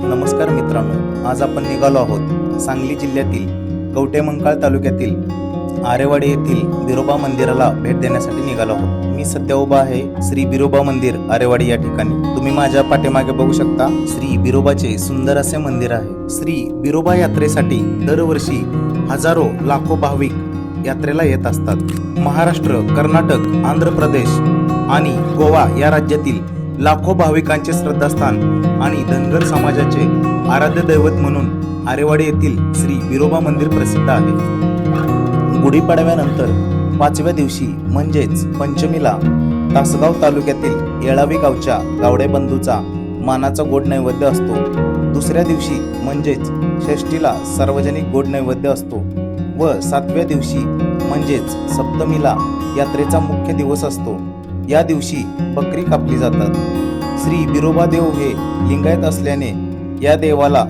नमस्कार मित्रांनो, आज आपण निघालो आहोत सांगली जिल्ह्यातील कवठेमंकाळ तालुक्यातील आरेवाडी येथील बिरोबा मंदिराला भेट देण्यासाठी निघालो आहोत। मी सध्या उभा आहे श्री बिरोबा मंदिर आरेवाडी या ठिकाणी। तुम्ही माझ्या पाठीमागे बघू शकता श्री बिरोबाचे सुंदर असे मंदिर आहे। श्री बिरोबा यात्रेसाठी दरवर्षी हजारो लाखो भाविक यात्रेला येत असतात। महाराष्ट्र, कर्नाटक, आंध्र प्रदेश आणि गोवा या राज्यातील लाखो भाविकांचे श्रद्धास्थान आणि धनगर समाजाचे आराध्य दैवत म्हणून आरेवाडी येथील श्री बिरोबा मंदिर प्रसिद्ध आहे। गुढीपाडव्यानंतर 5व्या दिवशी म्हणजेच पंचमीला तासगाव तालुक्यातील येळावी गावच्या गावडे बंधूचा मानाचा गोड नैवेद्य असतो। दुसऱ्या दिवशी म्हणजेच षष्ठीला सार्वजनिक गोड नैवेद्य असतो व 7व्या दिवशी म्हणजेच सप्तमीला यात्रेचा मुख्य दिवस असतो। या दिवशी बकरी कापली जातात। श्री बिरोबा देव हे लिंगायत असल्याने या देवाला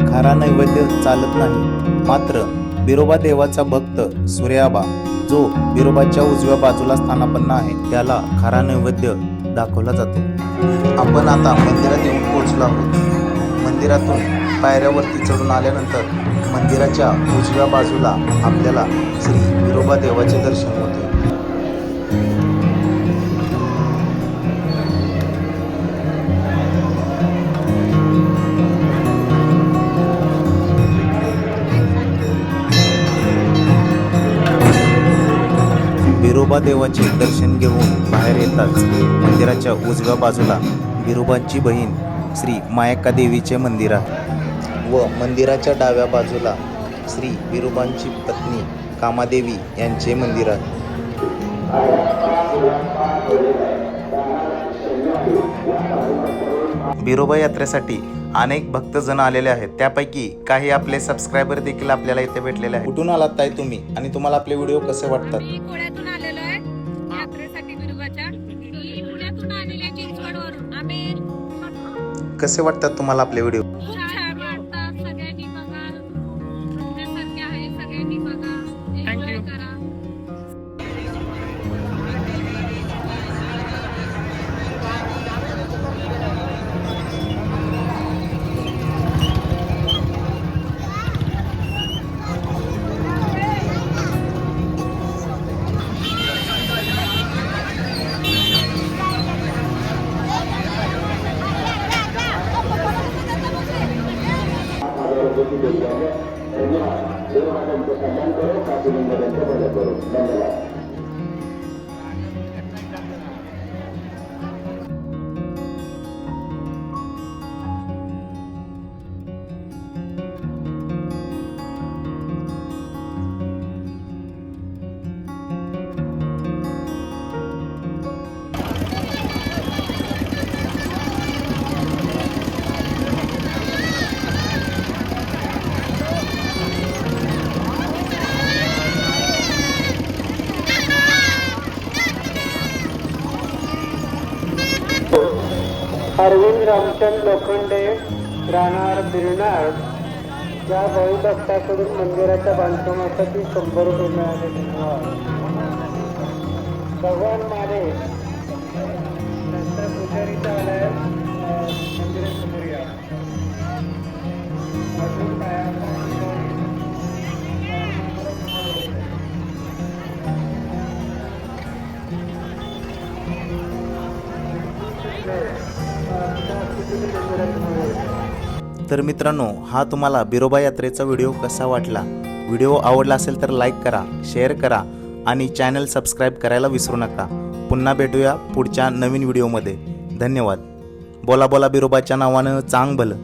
खरा नैवेद्य चालत नाही। मात्र बिरोबा देवाचा भक्त सूर्याबा जो बिरोबाच्या उजव्या बाजूला स्थानापन्न आहे त्याला खरा नैवेद्य दाखवला जातो। आपण आता मंदिरात येऊन पोहोचलो आहोत। मंदिरातून पायऱ्यावरती चढून आल्यानंतर मंदिराच्या उजव्या बाजूला आपल्याला श्री बिरोबा देवाचे दर्शन होते। बिरोबा देवाचे दर्शन घेऊन बाहेर येताच मंदिराच्या उजव्या बाजूला बिरोबांची बहीण श्री मायक्का देवीचे मंदिर आहे व मंदिराच्या डाव्या बाजूला श्री बिरोबांची पत्नी कामादेवी यांचे मंदिर आहे। बिरोबा यात्रेसाठी अनेक भक्तजन आलेले आहेत। त्यापैकी काही आपले सबस्क्रायबर देखील आपल्याला इथे भेटलेले आहेत। कुठून आलात ताई तुम्ही आणि तुम्हाला आपले व्हिडिओ कसे वाटतात? मी पुण्यातून आलेलो आहे यात्रेसाठी बिरोबाच्या। मी पुण्यातून आलेले आहे चिंचवडवरून। आम्ही कसे वाटतात तुम्हाला आपले व्हिडिओ? छान वाटतात। सगळ्यांनी बघा, बघण्यासारखे आहे। सगळ्यांनी बघा, एन्जॉय करा। अरविंद रामचंद लोखंडे राहणार बिरनाळ या भाविभक्ताकडून मंदिराच्या बांधकामासाठी 100 रुपये मिळाले। धन्यवाद। भगवान माने नंतर पुजारीचा आलाय मंदिरासमोर या। अजून काय तर मित्रांनो, हा तुम्हाला बिरोबा यात्रेचा व्हिडिओ कसा वाटला? व्हिडिओ आवडला असेल तर लाईक करा, शेअर करा आणि चॅनल सबस्क्राईब करायला विसरू नका। पुन्हा भेटूया पुढच्या नवीन व्हिडिओमध्ये। धन्यवाद। बोला बोला बिरोबाच्या नावानं चांग भलं।